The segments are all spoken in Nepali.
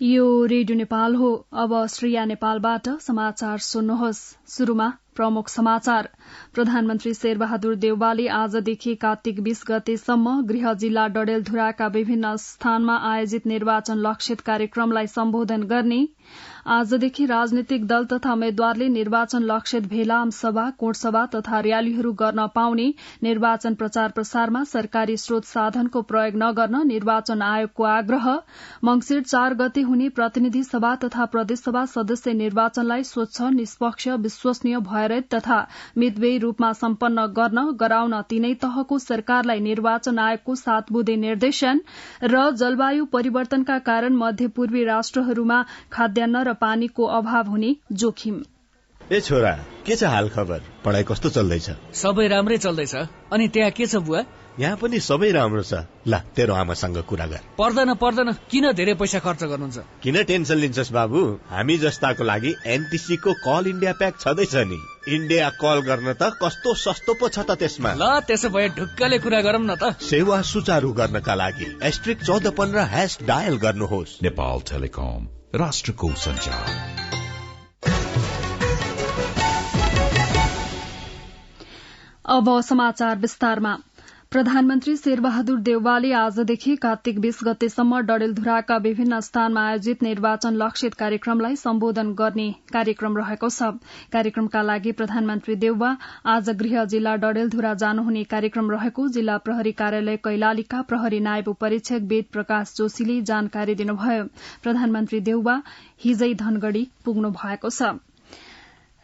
यो रेडियो नेपाल हो। अब श्रेया नेपालबाट समाचार सुन्नुहोस्। शुरूमा प्रमुख समाचार। प्रधानमन्त्री शेरबहादुर देउवाले आजदेखि कार्तिक 20 गतेसम्म गृह जिल्ला डडेलधुराका विभिन्न स्थानमा आयोजित निर्वाचन लक्षित कार्यक्रमलाई सम्बोधन गर्ने, आजदेखि राजनीतिक दल तथा उम्मेद्वारले निर्वाचन लक्षित भेला, आमसभा, कोणसभा तथा र्यालीहरू गर्न पाउने, निर्वाचन प्रचार प्रसारमा सरकारी स्रोत साधनको प्रयोग नगर्न निर्वाचन आयोगको आग्रह, मंगिर 4 गते हुने प्रतिनिधि सभा तथा प्रदेशसभा सदस्य निर्वाचनलाई स्वच्छ, निष्पक्ष, विश्वसनीय, भयरहित तथा मितव्ययी रूपमा सम्पन्न गराउन तीनै तहको सरकारलाई निर्वाचन आयोगको 7 बुँदे निर्देशन र जलवायु परिवर्तनका कारण मध्यपूर्वी राष्ट्रहरूमा खाद्यान्न र पानीको अभाव हुने जोखिम। ए छोरा, के छ हाल खबर? पढाइ कस्तो चल्दैछ? सबै राम्रै चल्दैछ। अनि त्यहाँ के छ बुवा? यहाँ पनि सबै राम्रो छ। ल, तेरो आमासँग कुरा गर। पर्दैन, किन धेरै पैसा खर्च गर्नुहुन्छ? किन टेन्सन लिन्छस् बाबु? हामी जस्ताको लागि एनटीसी को कल इन्डिया प्याक छँदैछ नि। इन्डिया कल गर्न त कस्तो सस्तो पो छ त त्यसमा। ल, त्यसो भए ढुक्कले कुरा गरौँ न त। सेवा सुचारू गर्नका लागि *1415# डायल गर्नुहोस्। नेपाल टेलिकम, राष्ट्रको सञ्चार। अब समाचार विस्तारमा। प्रधानमन्त्री शेरबहादुर देउवाले आजदेखि कार्तिक 20 गतेसम्म डडेलधुराका विभिन्न स्थानमा आयोजित निर्वाचन लक्षित कार्यक्रमलाई सम्बोधन गर्ने कार्यक्रम रहेको छ। कार्यक्रमका लागि प्रधानमन्त्री देउवा आज गृह जिल्ला डडेलधुरा जानुहुने कार्यक्रम रहेको जिल्ला प्रहरी कार्यालय कैलालीका प्रहरी नायब उपरीक्षक वेद प्रकाश जोशीले जानकारी दिनुभयो। प्रधानमन्त्री देउवा हिजै धनगढ़ी पुग्नु भएको छ।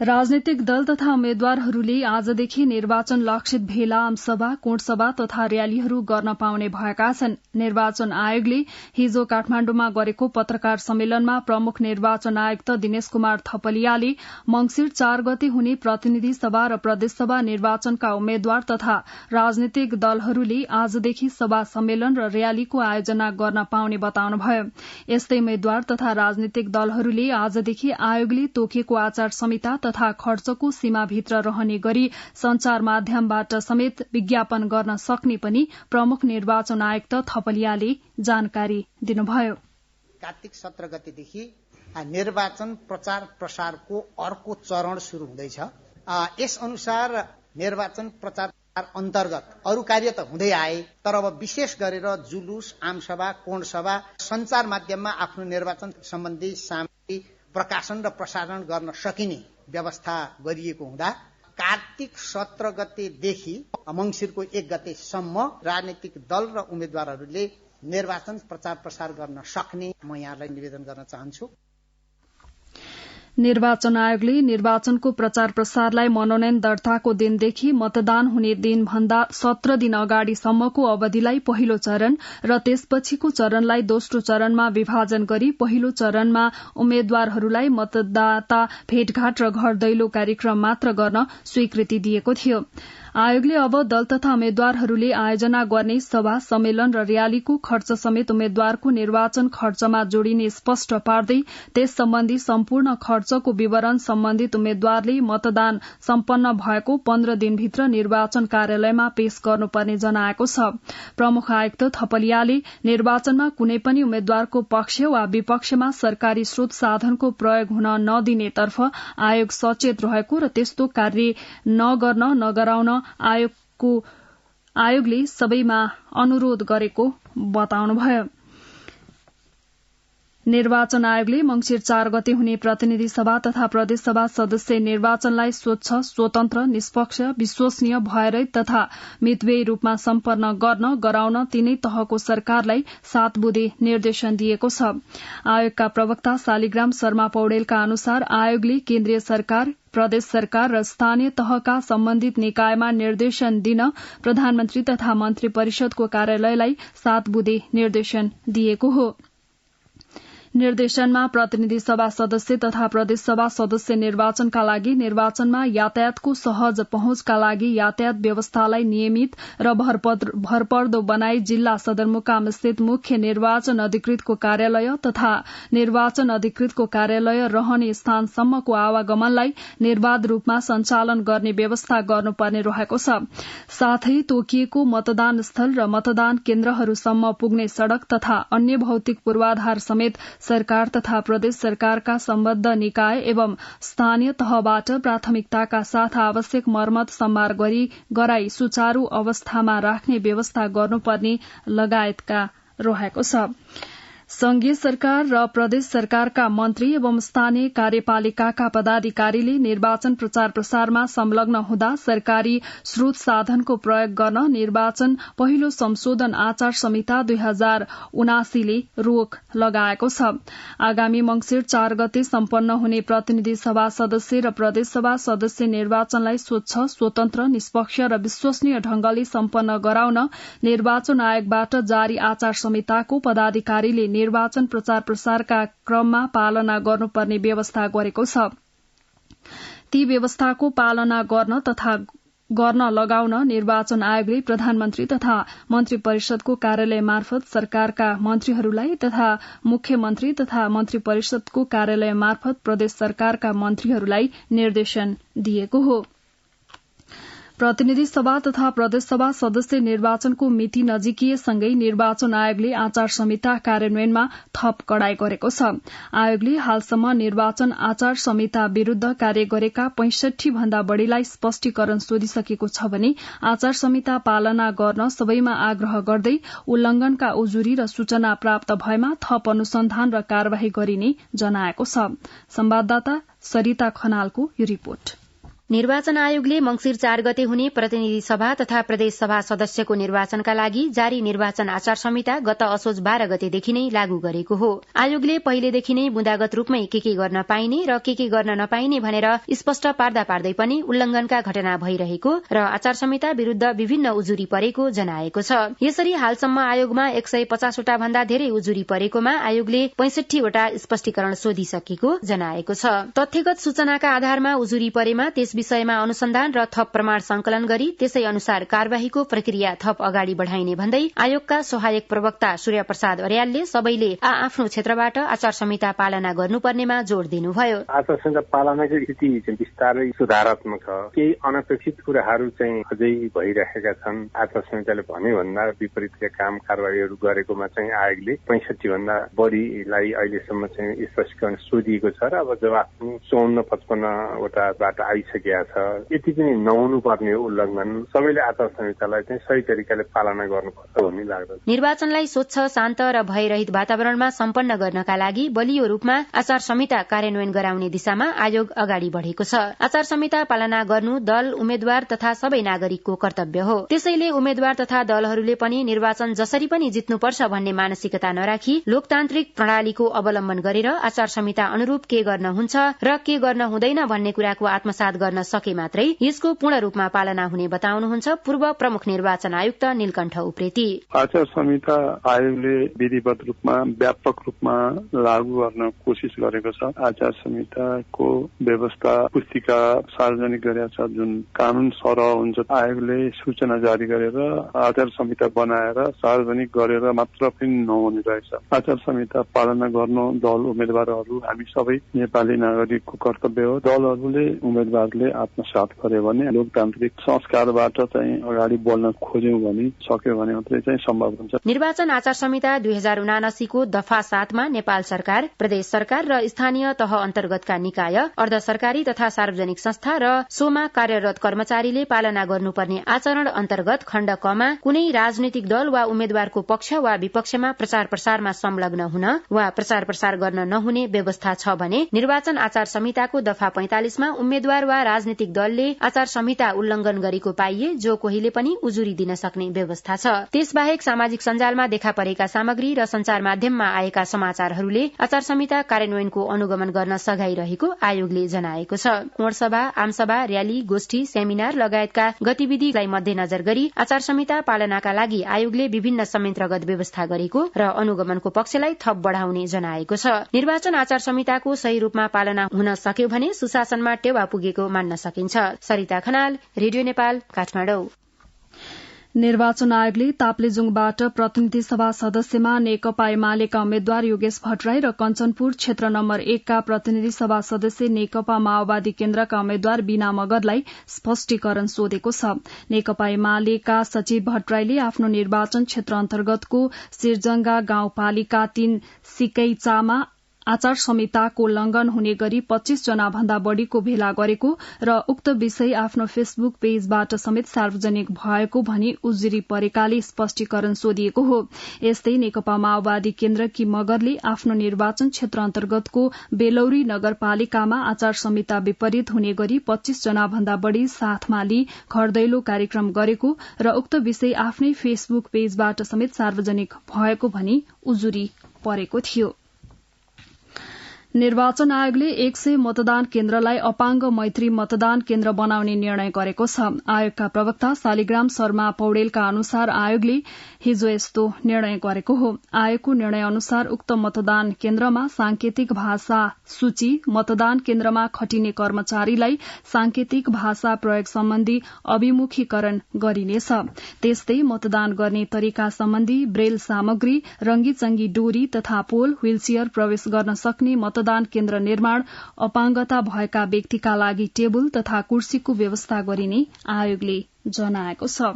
राजनैतिक दल तथा उम्मेद्वारहरूले आजदेखि निर्वाचन लक्षित भेला, आमसभा, कोणसभा तथा र्यालीहरू गर्न पाउने भएका छन्। निर्वाचन आयोगले हिजो काठमाण्डुमा गरेको पत्रकार सम्मेलनमा प्रमुख निर्वाचन आयुक्त दिनेश कुमार थपलियाले मंगिर 4 गते हुने प्रतिनिधि सभा र प्रदेशसभा निर्वाचनका उम्मेद्वार तथा राजनैतिक दलहरूले आजदेखि सभा सम्मेलन र र्यालीको आयोजना गर्न पाउने बताउनुभयो। यस्तै उम्मेद्वार तथा राजनैतिक दलहरूले आजदेखि आयोगले तोकेको आचार संहिता तथा खर्चको सीमाभित्र रहने गरी संचार माध्यमबाट समेत विज्ञापन गर्न सक्ने पनि प्रमुख निर्वाचन आयुक्त थपलियाले जानकारी दिनुभयो। कार्तिक 17 गतेदेखि निर्वाचन प्रचार प्रसारको अर्को चरण शुरू हुँदैछ। यस अनुसार निर्वाचन प्रचार अन्तर्गत अरू कार्य त हुँदै आए, तर अब विशेष गरेर जुलुस, आमसभा, कोणसभा, संचार माध्यममा आफ्नो निर्वाचन सम्बन्धी सामग्री प्रकाशन र प्रसारण गर्न सकिने व्यवस्था गरिएको हुँदा कार्तिक 17 गतेदेखि मंगिरको 1 गतेसम्म राजनैतिक दल र उम्मेद्वारहरूले निर्वाचन प्रचार प्रसार गर्न सक्ने म यहाँलाई निवेदन गर्न चाहन्छु। निर्वाचन आयोगले निर्वाचनको प्रचार प्रसारलाई मनोनयन दर्ताको दिनदेखि मतदान हुने दिनभन्दा 17 दिन अगाडिसम्मको अवधिलाई पहिलो चरण र त्यसपछिको चरणलाई दोस्रो चरणमा विभाजन गरी पहिलो चरणमा उम्मेद्वारहरूलाई मतदाता भेटघाट र घर दैलो कार्यक्रम मात्र गर्न स्वीकृति दिएको थियो। आयोगले अब दल तथा उम्मेद्वारहरूले आयोजना गर्ने सभा, सम्मेलन र र्यालीको खर्च समेत उम्मेद्वारको निर्वाचन खर्चमा जोडिने स्पष्ट पार्दै त्यस सम्बन्धी सम्पूर्ण खर्चको विवरण सम्बन्धित उम्मेद्वारले मतदान सम्पन्न भएको 15 दिनभित्र निर्वाचन कार्यालयमा पेश गर्नुपर्ने जनाएको छ। प्रमुख आयुक्त थपलियाले निर्वाचनमा कुनै पनि उम्मेद्वारको पक्ष वा विपक्षमा सरकारी स्रोत साधनको प्रयोग हुन नदिनेतर्फ आयोग सचेत रहेको र त्यस्तो कार्य नगराउन आयोगले सबैमा अनुरोध गरेको बताउनुभयो। निर्वाचन आयोगले मंगिर 4 गते हुने प्रतिनिधि सभा तथा प्रदेशसभा सदस्य निर्वाचनलाई स्वच्छ, स्वतन्त्र, निष्पक्ष, विश्वसनीय, भयरहित तथा मितव्ययी रूपमा सम्पन्न गराउन तीनै तहको सरकारलाई 7 बुँदे निर्देशन दिएको छ। आयोगका प्रवक्ता शालिग्राम शर्मा पौडेलका अनुसार आयोगले केन्द्रीय सरकार, प्रदेश सरकार र स्थानीय तहका सम्बन्धित निकायमा निर्देशन दिन प्रधानमन्त्री तथा मन्त्री परिषदको कार्यालयलाई 7 बुँदे निर्देशन दिएको हो। निर्देशनमा प्रतिनिधि सभा सदस्य तथा प्रदेश सभा सदस्य निर्वाचनका लागि निर्वाचनमा यातायातको सहज पहुँचका लागि यातायात व्यवस्थालाई नियमित र भरपर्दो बनाई जिल्ला सदरमुकाम स्थित मुख्य निर्वाचन अधिकृतको कार्यालय तथा निर्वाचन अधिकृतको कार्यालय रहने स्थानसम्मको आवागमनलाई निर्बाध रूपमा सञ्चालन गर्ने व्यवस्था गर्नुपर्ने रहेको छ। साथै तोकिएको मतदान स्थल र मतदान केन्द्रहरूसम्म पुग्ने सड़क तथा अन्य भौतिक पूर्वाधार समेत सरकार तथा प्रदेश सरकारका सम्बद्ध निकाय एवं स्थानीय तहबाट प्राथमिकताका साथ आवश्यक मर्मत सम्मार गराई सुचारू अवस्थामा राख्ने व्यवस्था गर्नुपर्ने लगायतका रहेको छ। संघीय सरकार र प्रदेश सरकारका मन्त्री एवं स्थानीय कार्यपालिकाका पदाधिकारीले निर्वाचन प्रचार प्रसारमा संलग्न हुँदा सरकारी स्रोत साधनको प्रयोग गर्न निर्वाचन पहिलो संशोधन आचार संहिता 2079 ले रोक लगाएको छ। आगामी मंसिर 4 गते सम्पन्न हुने प्रतिनिधि सभा सदस्य र प्रदेश सभा सदस्य निर्वाचनलाई स्वच्छ, स्वतन्त्र, निष्पक्ष र विश्वसनीय ढंगले सम्पन्न गराउन निर्वाचन आयोगबाट जारी आचार संहिताको पदाधिकारीले निर्वाचन प्रचार प्रसारका क्रममा पालना गर्नुपर्ने व्यवस्था गरेको छ। ती व्यवस्थाको पालना गर्न लगाउन निर्वाचन आयोगले प्रधानमन्त्री तथा मन्त्री परिषदको कार्यालय मार्फत सरकारका मन्त्रीहरूलाई तथा मुख्यमन्त्री तथा मन्त्री परिषदको कार्यालय मार्फत प्रदेश सरकारका मन्त्रीहरूलाई निर्देशन दिएको हो। प्रतिनिधि सभा तथा प्रदेश सभा सदस्य निर्वाचनको मिति नजिकिएसँगै निर्वाचन आयोगले आचार संहिता कार्यान्वयनमा थप कडाई गरेको छ। आयोगले हालसम्म निर्वाचन आचार संहिता विरूद्ध कार्य गरेका 65 भन्दा बढ़ीलाई स्पष्टीकरण सोधिसकेको छ भने आचार संहिता पालना गर्न सबैमा आग्रह गर्दै उल्लंघनका उजुरी र सूचना प्राप्त भएमा थप अनुसन्धान र कार्यवाही गरिने जनाएको छ। संवाददाता सरिता खनालको यो रिपोर्ट। निर्वाचन आयोगले मंसिर 4 गते हुने प्रतिनिधि सभा तथा प्रदेश सभा सदस्यको निर्वाचनका लागि जारी निर्वाचन आचार संहिता गत असोज 12 गतेदेखि नै लागू गरेको हो। आयोगले पहिलेदेखि नै बुँदागत रूपमै के गर्न पाइने र के गर्न नपाइने भनेर स्पष्ट पार्दै पनि उल्लंघनका घटना भइरहेको र आचार संहिता विरूद्ध विभिन्न उजुरी परेको जनाएको छ। यसरी हालसम्म आयोगमा 150 वटा भन्दा धेरै उजुरी परेकोमा आयोगले 65 वटा स्पष्टीकरण सोधिसकेको जनाएको छ। तथ्यगत सूचनाका आधारमा उजुरी परेमा त्यस विषयमा अनुसन्धान र थप प्रमाण संकलन गरी त्यसै अनुसार कार्यवाहीको प्रक्रिया थप अगाडि बढ़ाइने भन्दै आयोगका सहायक प्रवक्ता सूर्य प्रसाद अर्यालले सबैले आफ्नो क्षेत्रबाट आचार संहिता पालना गर्नुपर्नेमा जोड़ दिनुभयो। आचार संहिता पालनाको स्थिति विस्तारै सुधारात्मक छ। केही अनपेक्षित कुराहरू चाहिँ अझै भइरहेका छन्। आचार संहिताले भने भन्दा विपरीतका काम कारबाहीहरू गरेकोमा चाहिँ आयोगले 65 भन्दा बढ़ीलाई अहिलेसम्म चाहिँ स्पष्टीकरण सोधिएको छ र अब जवाफ 54-55 वटाबाट आइसके यति पनि नहुनु पर्ने उल्लंघन। सबैले आचार संहितालाई चाहिँ सही तरिकाले पालना गर्नुपर्छ भन्ने लाग्दछ। निर्वाचनलाई स्वच्छ, शान्त र भयरहित वातावरणमा सम्पन्न गर्नका लागि बलियो रूपमा आचार संहिता कार्यान्वयन गराउने दिशामा आयोग अगाडि बढ़ेको छ। आचार संहिता पालना गर्नु दल, उम्मेद्वार तथा सबै नागरिकको कर्तव्य हो। त्यसैले उम्मेद्वार तथा दलहरूले पनि निर्वाचन जसरी पनि जित्नुपर्छ भन्ने मानसिकता नराखी लोकतान्त्रिक प्रणालीको अवलम्बन गरेर आचार संहिता अनुरूप के गर्न हुन्छ र के गर्न हुँदैन भन्ने कुराको आत्मसात गर्न सके मात्रै यसको पूर्ण रूपमा पालना हुने बताउनुहुन्छ पूर्व प्रमुख निर्वाचन आयुक्त नीलकण्ठ उप्रेती। आचार संहिता आयोगले विधिवत रूपमा व्यापक रूपमा लागू गर्न कोसिस गरेको छ। आचार संहिताको व्यवस्था पुस्तिका सार्वजनिक गरेका छ। जुन कानून सरह हुन्छ आयोगले सूचना जारी गरेर आचार संहिता बनाएर सार्वजनिक गरेर मात्र पनि नहुने रहेछ। आचार संहिता पालना गर्नु दल, उम्मेद्वारहरू हामी सबै नेपाली नागरिकको कर्तव्य हो। दलहरूले उम्मेद्वारले आत्मसात गर्यो भने लोकतान्त्रिक संस्कारबाट चाहिँ अगाडि बढ्न खोज्यौं भने सक्यो भने मात्रै चाहिँ सम्भव हुन्छ। निर्वाचन आचार संहिता 2079 को दफा 7 मा नेपाल सरकार, प्रदेश सरकार र स्थानीय तह अन्तर्गतका निकाय, अर्ध सरकारी तथा सार्वजनिक संस्था र सोमा कार्यरत कर्मचारीले पालना गर्नुपर्ने आचरण अन्तर्गत खण्ड क मा कुनै राजनैतिक दल वा उम्मेद्वारको पक्ष वा विपक्षमा प्रचार प्रसारमा संलग्न हुन वा प्रचार प्रसार गर्न नहुने व्यवस्था छ भने निर्वाचन आचार संहिताको दफा 45 मा उम्मेद्वार वा राजनीतिक दलले आचार संहिता उल्लंघन गरेको पाइए जो कोहीले पनि उजुरी दिन सक्ने व्यवस्था छ। त्यसबाहेक सामाजिक सञ्जालमा देखा परेका सामग्री र संचार माध्यममा आएका समाचारहरूले आचार संहिता कार्यान्वयनको अनुगमन गर्न सघाइरहेको आयोगले जनाएको छ। कोणसभा, आमसभा, र्याली, गोष्ठी, सेमिनार लगायतका गतिविधिलाई मध्यनजर गरी आचार संहिता पालनाका लागि आयोगले विभिन्न संयन्त्रगत व्यवस्था गरेको र अनुगमनको पक्षलाई थप बढ़ाउने जनाएको छ। निर्वाचन आचार संहिताको सही रूपमा पालना हुन सक्यो भने सुशासनमा टेवा पुगेको मान्न सकिन्छ। सरिता खनाल, रेडियो नेपाल, काठमाडौँ। निर्वाचन आयोगले ताप्लेजुङबाट प्रतिनिधि सभा सदस्यमा नेकपा एमालेका उम्मेद्वार योगेश भट्टराई र कञ्चनपुर क्षेत्र नम्बर 1 का प्रतिनिधि सभा सदस्य नेकपा माओवादी केन्द्रका उम्मेद्वार बीना मगरलाई स्पष्टीकरण सोधेको छ। नेकपा एमालेका सचिव भट्टराईले आफ्नो निर्वाचन क्षेत्र अन्तर्गतको सिरजंगा गाउँपालिका 3 सिकैचामा आचार संहिताको उल्लंघन हुने गरी 25 जना भन्दा बढ़ीको भेला गरेको र उक्त विषय आफ्नो फेसबुक पेजबाट समेत सार्वजनिक भएको भनी उजुरी परेकाले स्पष्टीकरण सोधिएको हो। यस्तै नेकपा माओवादी केन्द्रकी मगरले आफ्नो निर्वाचन क्षेत्र अन्तर्गतको बेलौरी नगरपालिकामा आचार संहिता विपरीत हुने गरी 25 जना भन्दा बढ़ी साथमा लिई घर दैलो कार्यक्रम गरेको र उक्त विषय आफ्नै फेसबुक पेजबाट समेत सार्वजनिक भएको भनी उजुरी परेको थियो। निर्वाचन आयोगले 100 मतदान केन्द्रलाई अपाङ्ग मैत्री मतदान केन्द्र बनाउने निर्णय गरेको छ। आयोगका प्रवक्ता शालिग्राम शर्मा पौडेलका अनुसार आयोगले हिजो यस्तो निर्णय गरेको हो। आयोगको निर्णय अनुसार उक्त मतदान केन्द्रमा सांकेतिक भाषा सूची, मतदान केन्द्रमा खटिने कर्मचारीलाई सांकेतिक भाषा प्रयोग सम्बन्धी अभिमुखीकरण गरिनेछ। त्यस्तै मतदान गर्ने तरिका सम्बन्धी ब्रेल सामग्री, रंगीचंगी डोरी तथा पोल, व्हीलचेयर प्रवेश गर्न सक्ने मतदान केन्द्र निर्माण, अपाङ्गता भएका व्यक्तिका लागि टेबल तथा कुर्सीको व्यवस्था गरिने आयोगले जनाएको छ।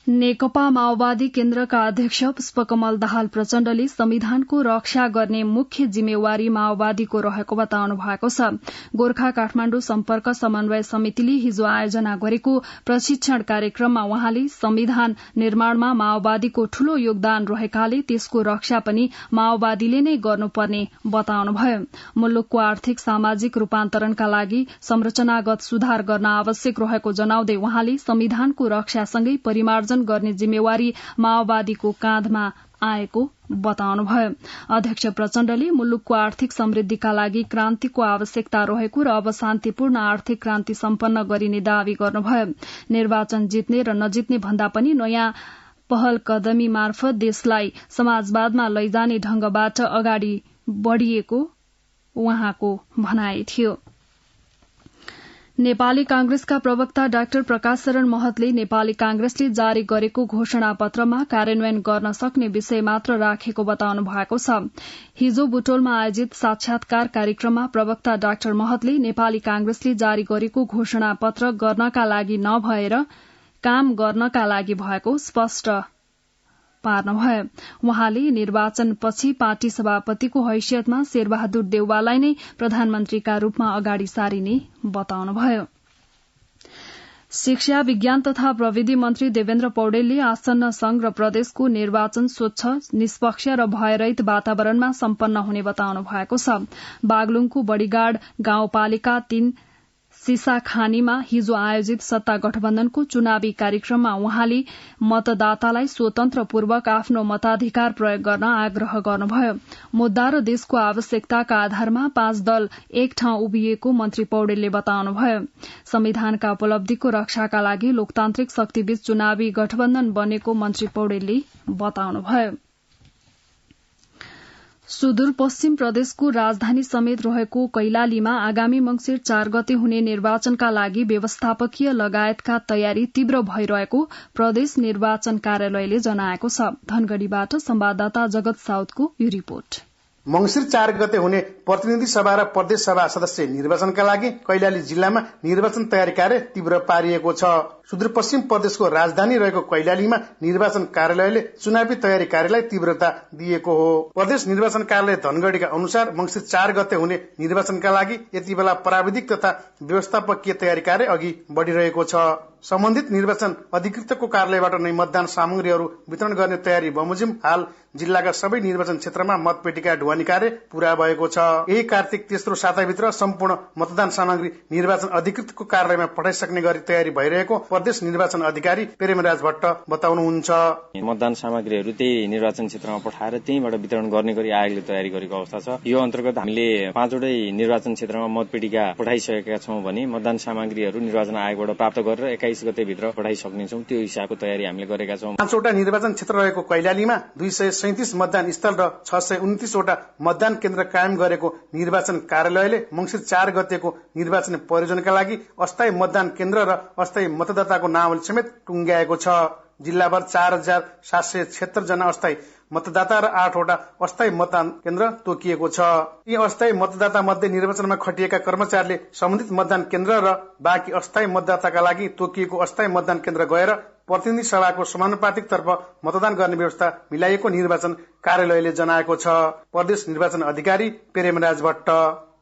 नेकपा माओवादी केन्द्रका अध्यक्ष पुष्पकमल दाहाल प्रचण्डले संविधानको रक्षा गर्ने मुख्य जिम्मेवारी माओवादीको रहेको बताउनु भएको छ। गोर्खा काठमाण्डु सम्पर्क समन्वय समितिले हिजो आयोजना गरेको प्रशिक्षण कार्यक्रममा वहाँले संविधान निर्माणमा माओवादीको ठूलो योगदान रहेकाले त्यसको रक्षा पनि माओवादीले नै गर्नुपर्ने बताउनुभयो। मुलुकको आर्थिक सामाजिक रूपान्तरणका लागि संरचनागत सुधार गर्न आवश्यक रहेको जनाउँदै वहाँले संविधानको रक्षासँगै परिमार्जन गर्ने जिम्मेवारी माओवादीको काँधमा आएको बताउनुभयो। अध्यक्ष प्रचण्डले मुलुकको आर्थिक समृद्धिका लागि क्रान्तिको आवश्यकता रहेको र अब शान्तिपूर्ण आर्थिक क्रान्ति सम्पन्न गरिने दावी गर्नुभयो। निर्वाचन जित्ने र नजित्ने भन्दा पनि नयाँ पहल कदमी मार्फत देशलाई समाजवादमा लैजाने ढंगबाट अगाडि बढ़िएको उहाँको भनाइ थियो। नेपाली कांग्रेसका प्रवक्ता डाक्टर प्रकाश शरण महतले नेपाली कांग्रेसले जारी गरेको घोषणा पत्रमा कार्यान्वयन गर्न सक्ने विषय मात्र राखेको बताउनु भएको छ। हिजो बुटोलमा आयोजित साक्षात्कार कार्यक्रममा प्रवक्ता डाक्टर महतले नेपाली कांग्रेसले जारी गरेको घोषणा पत्र गर्नका लागि नभएर काम गर्नका लागि भएको स्पष्ट पार्नुभयो। वहाँले निर्वाचनपछि पार्टी सभापतिको हैसियतमा शेरबहादुर देउवालाई नै प्रधानमन्त्रीका रूपमा अगाडि सारिने बताउनुभयो। शिक्षा, विज्ञान तथा प्रविधि मन्त्री देवेन्द्र पौडेलले आसन्न संघ र प्रदेशको निर्वाचन स्वच्छ, निष्पक्ष र भयरहित वातावरणमा सम्पन्न हुने बताउनु भएको छ। बागलुङको बड़ीगाड गाउँपालिका 3 सिसाखानीमा हिजो आयोजित सत्ता गठबन्धनको चुनावी कार्यक्रममा उहाँले मतदातालाई स्वतन्त्रपूर्वक आफ्नो मताधिकार प्रयोग गर्न आग्रह गर्नुभयो। मुद्दा र देशको आवश्यकताका आधारमा 5 दल एक ठाउँ उभिएको मन्त्री पौडेलले बताउनुभयो। संविधानका उपलब्धिको रक्षाका लागि लोकतान्त्रिक शक्तिबीच चुनावी गठबन्धन बनेको मन्त्री पौडेलले बताउनुभयो। सुदूरपश्चिम प्रदेशको राजधानी समेत रहेको कैलालीमा आगामी मंसिर 4 गते हुने निर्वाचनका लागि व्यवस्थापकीय लगायतका तयारी तीव्र भइरहेको प्रदेश निर्वाचन कार्यालयले जनाएको छ। धनगढ़ीबाट संवाददाता जगत साउदको यो रिपोर्ट। मंसिर 4 गते हुने प्रतिनिधि सभा र प्रदेश सभा सदस्य निर्वाचनका लागि कैलाली जिल्लामा निर्वाचन तयारी कार्य तीव्र पारिएको छ। सुदूरपश्चिम प्रदेशको राजधानी रहेको कैलालीमा निर्वाचन कार्यालयले चुनावी तयारी कार्यलाई तीव्रता दिएको हो। प्रदेश निर्वाचन कार्यालय धनगढ़ीका अनुसार मंसिर 4 गते हुने निर्वाचनका लागि यति बेला प्राविधिक तथा व्यवस्थापकीय तयारी कार्य अघि बढ़िरहेको छ। सम्बन्धित निर्वाचन अधिकृतको कार्यालयबाट नै मतदान सामग्रीहरू वितरण गर्ने तयारी बमोजिम हाल जिल्लाका सबै निर्वाचन क्षेत्रमा मतपेटिका ढुवानी कार्य पूरा भएको छ। यही कार्तिक तेस्रो साताभित्र सम्पूर्ण मतदान सामग्री निर्वाचन अधिकृतको कार्यालयमा पठाइसक्ने गरी तयारी भइरहेको प्रदेश निर्वाचन अधिकारी प्रेमराज भट्ट बताउनुहुन्छ। मतदान सामग्रीहरू त्यही निर्वाचन क्षेत्रमा पठाएर त्यहीँबाट वितरण गर्ने गरी आयोगले तयारी गरेको अवस्था छ। यो अन्तर्गत हामीले 5वटै निर्वाचन क्षेत्रमा मतपेटिका पठाइसकेका छौं भने मतदान सामग्रीहरू निर्वाचन आयोगबाट प्राप्त गरेर 21 गते भित्र पठाइसक्नेछौं। त्यो हिसाबको तयारी हामीले गरेका छौं। 5वटा निर्वाचन क्षेत्र रहेको कैलालीमा 237 मतदान स्थल र 629 वटा मतदान केन्द्र कायम गरेको निर्वाचन कार्यालयले मंसिर 4 गतेको निर्वाचन प्रयोजनका लागि अस्थायी मतदान केन्द्र र अस्थायी मतदाताको नावली समेत टुंग्याएको छ। जिल्लाभर 4776 जना अस्थायी मतदाता र 8वटा अस्थायी मतदान केन्द्र तोकिएको छ। यी अस्थायी मतदाता मध्ये निर्वाचनमा खटिएका कर्मचारीले सम्बन्धित मतदान केन्द्र र बाँकी अस्थायी मतदाताका लागि तोकिएको अस्थायी मतदान केन्द्र गएर प्रतिनिधि सभाको समानुपातिक तर्फ मतदान गर्ने व्यवस्था मिलाइएको निर्वाचन कार्यालयले जनाएको छ। प्रदेश निर्वाचन अधिकारी प्रेमराज भट्ट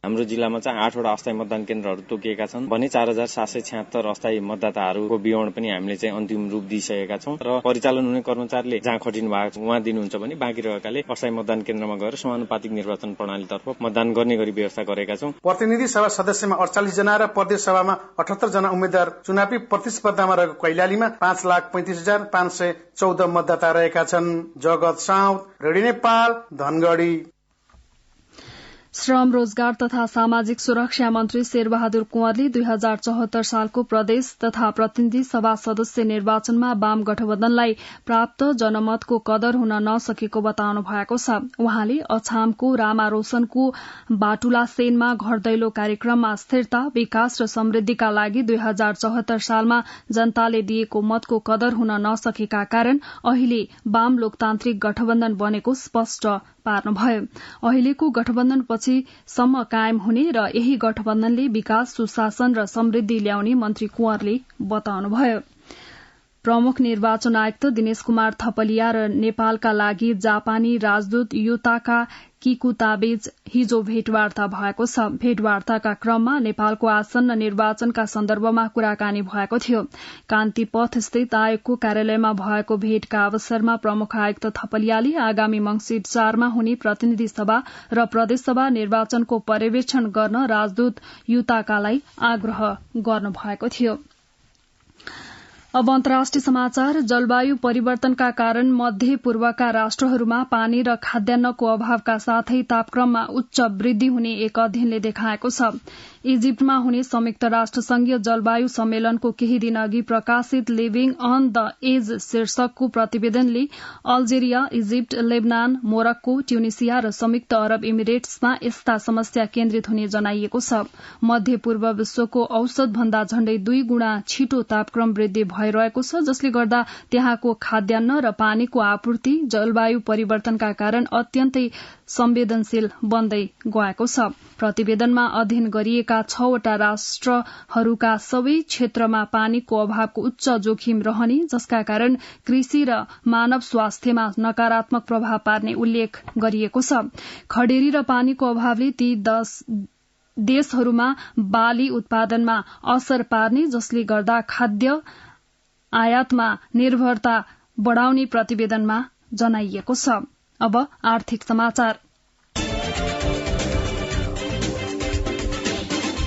हाम्रो जिल्लामा चाहिँ 8वटा अस्थायी मतदान केन्द्रहरू तोकिएका छन् भने 4776 अस्थायी मतदाताहरूको विवरण पनि हामीले चाहिँ अन्तिम रूप दिइसकेका छौं र परिचालन हुने कर्मचारीले जहाँ खटिनु भएको छ उहाँ दिनुहुन्छ भने बाँकी रहेकाले अस्थायी मतदान केन्द्रमा गएर समानुपातिक निर्वाचन प्रणालीतर्फ मतदान गर्ने गरी व्यवस्था गरेका छौं। प्रतिनिधि सभा सदस्यमा 48 जना र प्रदेश सभामा 78 जना उम्मेद्वार चुनावी प्रतिस्पर्धामा रहेको कैलालीमा 5,35,514 मतदाता रहेका छन्। जगत साउद, रेडियो नेपाल, धनगढ़ी। श्रम, रोजगार तथा सामाजिक सुरक्षा मन्त्री शेरबहादुर कुँवरले 2074 सालको प्रदेश तथा प्रतिनिधि सभा सदस्य निर्वाचनमा वाम गठबन्धनलाई प्राप्त जनमतको कदर हुन नसकेको बताउनु भएको छ। उहाँले अछामको रामा रोशनको बाटुला सेनमा घर दैलो कार्यक्रममा स्थिरता, विकास र समृद्धिका लागि 2074 सालमा जनताले दिएको मतको कदर हुन नसकेका कारण अहिले वाम लोकतान्त्रिक गठबन्धन बनेको स्पष्ट पार्नुभयो। अहिलेको गठबन्धनपछि सम्म कायम हुने र यही गठबन्धनले विकास, सुशासन र समृद्धि ल्याउने मन्त्री कुँवरले बताउनुभयो। प्रमुख निर्वाचन आयुक्त दिनेश कुमार थपलिया र नेपालका लागि जापानी राजदूत युताका किकुताबीच हिजो भेटवार्ता भएको छ। भेटवार्ताका क्रममा नेपालको आसन्न निर्वाचनका सन्दर्भमा कुराकानी भएको थियो। कान्ति पथ स्थित आयोगको कार्यालयमा भएको भेटका अवसरमा प्रमुख आयुक्त थपलियाले आगामी मंसिर 4 मा हुने प्रतिनिधि सभा र प्रदेश सभा निर्वाचनको पर्यवेक्षण गर्न राजदूत युताकालाई आग्रह गर्नुभएको थियो। अब अन्तर्राष्ट्रिय समाचार। जलवायु परिवर्तनका कारण मध्य पूर्वका राष्ट्रहरूमा पानी र खाद्यान्नको अभावका साथै तापक्रममा उच्च वृद्धि हुने एक अध्ययनले देखाएको छ। इजिप्टमा हुने संयुक्त राष्ट्र संघीय जलवायु सम्मेलनको केही दिन अघि प्रकाशित लिभिङ अन द एज शीर्षकको प्रतिवेदनले Algeria, Egypt, Lebanon, Morocco, Tunisia र संयुक्त अरब इमिरेट्समा यस्ता समस्या केन्द्रित हुने जनाइएको छ। मध्य पूर्व विश्वको औसत भन्दा झण्डै 2 गुणा छिटो तापक्रम वृद्धि भइरहेको छ, जसले गर्दा त्यहाँको खाद्यान्न र पानीको आपूर्ति जलवायु परिवर्तनका कारण अत्यन्तै संवेदनशील बन्दै गएको छ। प्रतिवेदनमा अध्ययन गरिएका 6वटा राष्ट्रहरूका सबै क्षेत्रमा पानीको अभावको उच्च जोखिम रहने, जसका कारण कृषि र मानव स्वास्थ्यमा नकारात्मक प्रभाव पार्ने उल्लेख गरिएको छ। खडेरी र पानीको अभावले ती 10 देशहरूमा बाली उत्पादनमा असर पार्ने, जसले गर्दा खाद्य आयातमा निर्भरता बढ़ाउने प्रतिवेदनमा जनाइएको छ। अब आर्थिक समाचार।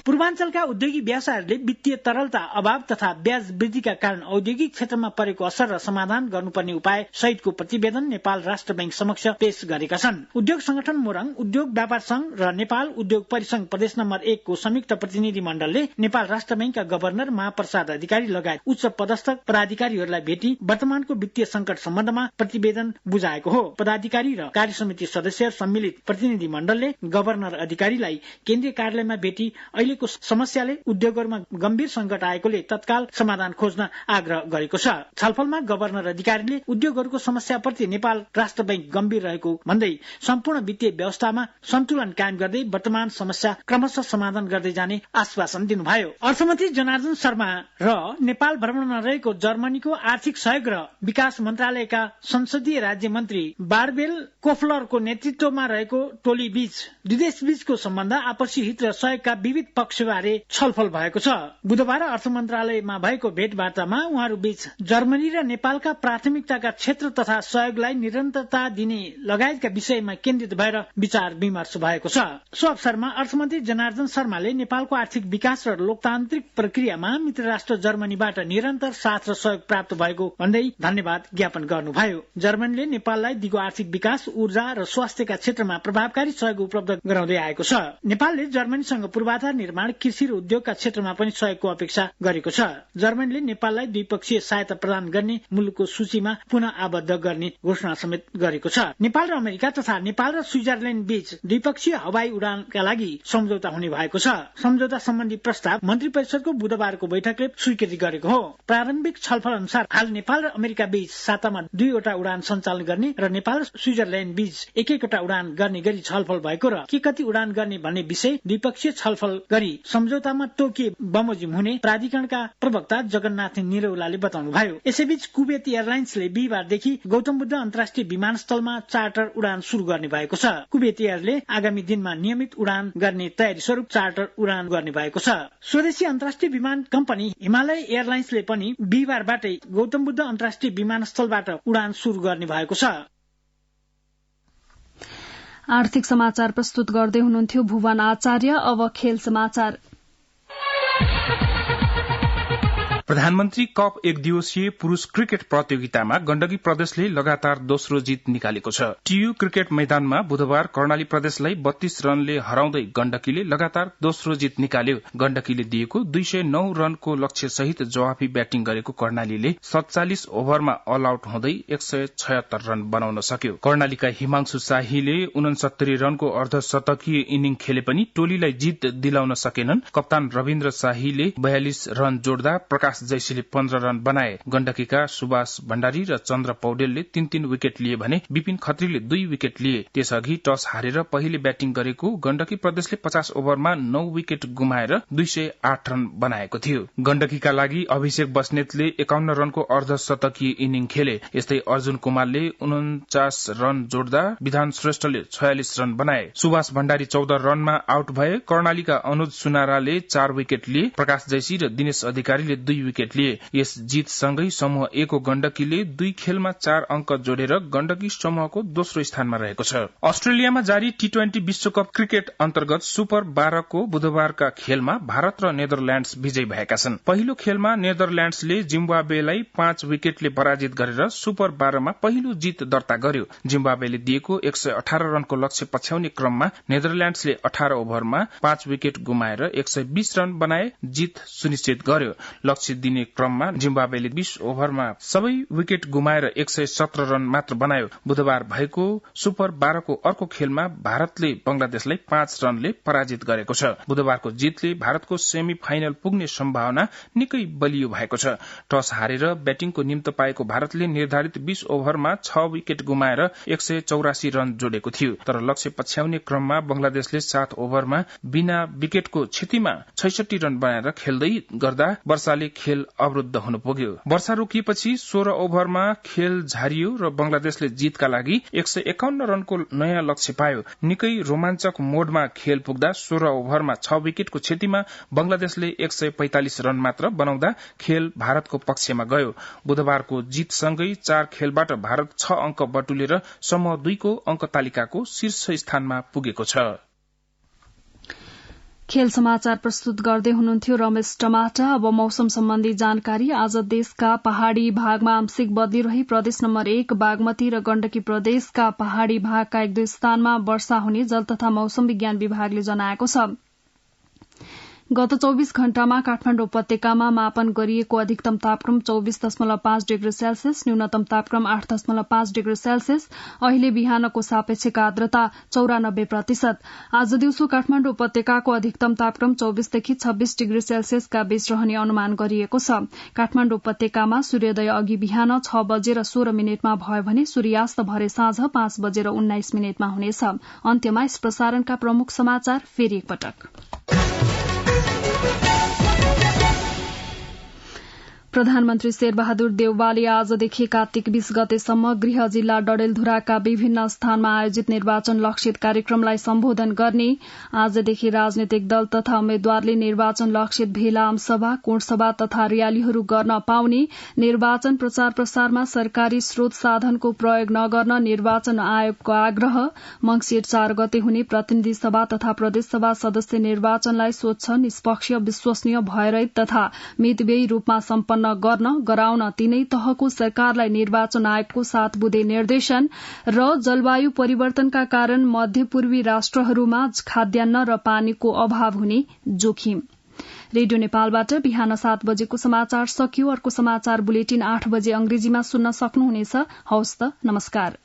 पूर्वाञ्चलका उद्योगी व्यवसायहरूले वित्तीय तरलता अभाव तथा ब्याज वृद्धिका कारण औद्योगिक क्षेत्रमा परेको असर र समाधान गर्नुपर्ने उपाय सहितको प्रतिवेदन नेपाल राष्ट्र बैंक समक्ष पेश गरेका छन्। उद्योग संगठन मोरङ, उद्योग व्यापार संघ र नेपाल उद्योग परिसंघ प्रदेश नम्बर 1 को संयुक्त प्रतिनिधि मण्डलले नेपाल राष्ट्र बैंकका गभर्नर महाप्रसाद अधिकारी लगायत उच्च पदस्थ पदाधिकारीहरूलाई भेटी वर्तमानको वित्तीय संकट सम्बन्धमा प्रतिवेदन बुझाएको हो। पदाधिकारी र कार्य समिति सदस्य सम्मिलित प्रतिनिधि मण्डलले गभर्नर अधिकारीलाई केन्द्रीय कार्यालयमा भेटी अहिलेको समस्याले उद्योगहरूमा गम्भीर संकट आएकोले तत्काल समाधान खोज्न आग्रह गरेको छ। छलफलमा गभर्नर अधिकारीले उद्योगहरूको समस्याप्रति नेपाल राष्ट्र बैंक गम्भीर रहेको भन्दै सम्पूर्ण वित्तीय व्यवस्थामा सन्तुलन कायम गर्दै वर्तमान समस्या क्रमशः समाधान गर्दै जाने आश्वासन दिनुभयो। अर्थमन्त्री जनार्दन शर्मा र नेपाल भ्रमणमा रहेको जर्मनीको आर्थिक सहयोग र विकास मन्त्रालयका संसदीय राज्य मन्त्री बारबेल कोफलरको नेतृत्वमा रहेको टोली बीच दुई देश बीचको सम्बन्ध, आपसी हित र सहयोगका विविध पक्षबारे छलफल भएको छ। बुधबार अर्थ मन्त्रालयमा भएको भेटवार्तामा उहाँहरू बीच जर्मनी र नेपालका प्राथमिकताका क्षेत्र तथा सहयोगलाई निरन्तरता दिने लगायतका विषयमा केन्द्रित भएर विचार विमर्श भएको छ। सो अवसरमा अर्थमन्त्री जनार्दन शर्माले नेपालको आर्थिक विकास र लोकतान्त्रिक प्रक्रियामा मित्र राष्ट्र जर्मनीबाट निरन्तर साथ र सहयोग प्राप्त भएको भन्दै धन्यवाद ज्ञापन गर्नुभयो। जर्मनीले नेपाललाई दिगो आर्थिक विकास, ऊर्जा र स्वास्थ्यका क्षेत्रमा प्रभावकारी सहयोग उपलब्ध गराउँदै आएको छ। नेपालले जर्मनीसँग पूर्वाधार निर्माण, कृषि र उद्योगका क्षेत्रमा पनि सहयोगको अपेक्षा गरेको छ। जर्मनीले नेपाललाई द्विपक्षीय सहायता प्रदान गर्ने मुलुकको सूचीमा पुनः आबद्ध गर्ने घोषणा समेत गरेको छ। नेपाल र अमेरिका तथा नेपाल र स्विजरल्याण्ड बीच द्विपक्षीय हवाई उडानका लागि सम्झौता हुने भएको छ। सम्झौता सम्बन्धी प्रस्ताव मन्त्री परिषदको बुधबारको बैठकले स्वीकृति गरेको हो। प्रारम्भिक छलफल अनुसार हाल नेपाल र अमेरिका बीच सातामा 2 वटा उडान सञ्चालन गर्ने र नेपाल र स्विजरल्याण्ड बीच 1-1 वटा उडान गर्ने गरी छलफल भएको र के कति उडान गर्ने भन्ने विषय द्विपक्षीय छलफल गरी गरी सम्झौतामा तोकिए बमोजिम हुने प्राधिकरणका प्रवक्ता जगन्नाथ निरौलाले बताउनुभयो। यसैबीच कुवेत एयरलाइन्सले बिहिबारदेखि गौतम बुद्ध अन्तर्राष्ट्रिय विमानस्थलमा चार्टर उडान शुरू गर्ने भएको छ। कुवेत एयरले आगामी दिनमा नियमित उडान गर्ने तयारी स्वरूप चार्टर उडान गर्ने भएको छ। स्वदेशी अन्तर्राष्ट्रिय विमान कम्पनी हिमालय एयरलाइन्सले पनि बिहिबारबाटै गौतम बुद्ध अन्तर्राष्ट्रिय विमानस्थलबाट उडान शुरू गर्ने भएको छ। आर्थिक समाचार प्रस्तुत गर्दै हुनुहुन्थ्यो भुवन आचार्य। अब खेल समाचार। प्रधानमन्त्री कप 1 दिवसीय पुरूष क्रिकेट प्रतियोगितामा गण्डकी प्रदेशले लगातार दोस्रो जित निकालेको छ। टीयू क्रिकेट मैदानमा बुधबार कर्णाली प्रदेशलाई 32 रनले हराउँदै गण्डकीले लगातार दोस्रो जित निकाल्यो। गण्डकीले दिएको 209 रनको लक्ष्य सहित जवाफी ब्याटिङ गरेको कर्णालीले 47 ओभरमा अल आउट हुँदै 176 रन बनाउन सक्यो। कर्णालीका हिमांशु शाहीले 69 रनको अर्धशतकीय इनिङ खेले पनि टोलीलाई जित दिलाउन सकेनन्। कप्तान रविन्द्र शाहीले 42 रन जोड्दा प्रकाश जैसीले 15 रन बनाए। गण्डकीका सुभाष भण्डारी र चन्द्र पौडेलले 3-3 विकेट लिए भने विपिन खत्रीले 2 विकेट लिए। त्यसअघि टस हारेर पहिले ब्याटिङ गरेको गण्डकी प्रदेशले 50 ओभरमा 9 विकेट गुमाएर 208 रन बनाएको थियो। गण्डकीका लागि अभिषेक बस्नेतले 51 रनको अर्धशतकीय इनिङ खेले। यस्तै अर्जुन कुमारले 49 रन जोड्दा विधान श्रेष्ठले 46 रन बनाए। सुभाष भण्डारी 14 रनमा आउट भए। कर्णालीका अनुज सुनाराले 4 विकेट लिए। प्रकाश जैसी र दिनेश अधिकारीले 2 विकेट लिए। यस जितसँगै समूह ए को गण्डकीले 2 खेलमा 4 अंक जोडेर गण्डकी समूहको दोस्रो स्थानमा रहेको छ। अस्ट्रेलियामा जारी टी20 विश्वकप क्रिकेट अन्तर्गत सुपर 12 को बुधबारका खेलमा भारत र नेदरल्याण्ड्स विजयी भएका छन्। पहिलो खेलमा नेदरल्याण्ड्सले जिम्बाब्वेलाई 5 विकेटले पराजित गरेर सुपर 12 मा पहिलो जित दर्ता गर्यो। जिम्बाब्वेले दिएको 118 रनको लक्ष्य पछ्याउने क्रममा नेदरल्याण्ड्सले 18 ओभरमा 5 विकेट गुमाएर 120 रन बनाए जित सुनिश्चित गर्यो। लक्ष्य दिने क्रममा जिम्बाब्वेले 20 ओभरमा सबै विकेट गुमाएर 117 रन मात्र बनायो। बुधबार भएको सुपर 12 को अर्को खेलमा भारतले बंगलादेशलाई 5 रनले पराजित गरेको छ। बुधबारको जितले भारतको सेमी फाइनल पुग्ने सम्भावना निकै बलियो भएको छ। टस हारेर ब्याटिङको निम्तो पाएको भारतले निर्धारित 20 ओभरमा 6 विकेट गुमाएर 184 रन जोडेको थियो। तर लक्ष्य पछ्याउने क्रममा बंगलादेशले 7 ओभरमा बिना विकेटको क्षतिमा 66 रन बनाएर खेल्दै गर्दा वर्षाले खेल अवरुद्ध हुन पुग्यो। वर्षा रोकिएपछि 16 ओभरमा खेल झारियो र बंगलादेशले जितका लागि 151 रनको नयाँ लक्ष्य पायो। निकै रोमाञ्चक मोडमा खेल पुग्दा 16 ओभरमा 6 विकेटको क्षतिमा बंगलादेशले 145 रन मात्र बनाउँदा खेल भारतको पक्षमा गयो। बुधबारको जितसँगै 4 खेलबाट भारत 6 अंक बटुलेर समूह 2 को अंक तालिकाको शीर्ष स्थानमा पुगेको छ। खेल समाचार प्रस्तुत गर्दै हुनुहुन्थ्यो रमेश टमाटा। अब मौसम सम्बन्धी जानकारी। आज देशका पहाड़ी भागमा आंशिक बदली रही प्रदेश नम्बर 1 बागमती र गण्डकी प्रदेशका पहाड़ी भागका 1-2 स्थानमा वर्षा हुने जल तथा मौसम विज्ञान विभागले जनाएको छ। गत 24 घण्टामा काठमाडौँ उपत्यकामा मापन गरिएको अधिकतम तापक्रम 24.5 डिग्री सेल्सियस, न्यूनतम तापक्रम 8.5 डिग्री सेल्सियस। अहिले बिहानको सापेक्षिक आर्द्रता 94%। आज दिउँसो काठमाडौँ उपत्यकाको अधिकतम तापक्रम 24 देखि 26 डिग्री सेल्सियसका बीच रहने अनुमान गरिएको छ। काठमाडौँ उपत्यकामा सूर्योदय अघि बिहान 6 बजेर 16 मिनटमा भयो भने सूर्यास्त भरे साँझ 5 बजेर 19 मिनटमा हुनेछ। अन्त्यमा यस प्रसारणका प्रमुख समाचार फेरि एकपटक। प्रधानमन्त्री शेरबहादुर देउवाले आजदेखि कार्तिक 20 गतेसम्म गृह जिल्ला डडेलधुराका विभिन्न स्थानमा आयोजित निर्वाचन लक्षित कार्यक्रमलाई सम्बोधन गर्ने। आजदेखि राजनैतिक दल तथा उम्मेद्वारले निर्वाचन लक्षित भेला, आमसभा, कोणसभा तथा रयालीहरू गर्न पाउने। निर्वाचन प्रचार प्रसारमा सरकारी स्रोत साधनको प्रयोग नगर्न निर्वाचन आयोगको आग्रह। मंसिर 4 गते हुने प्रतिनिधि सभा तथा प्रदेशसभा सदस्य निर्वाचनलाई स्वच्छ, निष्पक्ष, विश्वसनीय, भयरहित तथा मितव्ययी रूपमा सम्पन्न गराउन तीनै तहको सरकारलाई निर्वाचन आयोगको 7 बुँदे निर्देशन। र जलवायु परिवर्तनका कारण मध्यपूर्वी राष्ट्रहरूमा खाद्यान्न र पानीको अभाव हुने जोखिम। रेडियो नेपालबाट बिहान 7 बजेको समाचार सकियो। अर्को समाचार बुलेटिन 8 बजे अंग्रेजीमा सुन्न सक्नुहुनेछ। हवस् त, नमस्कार।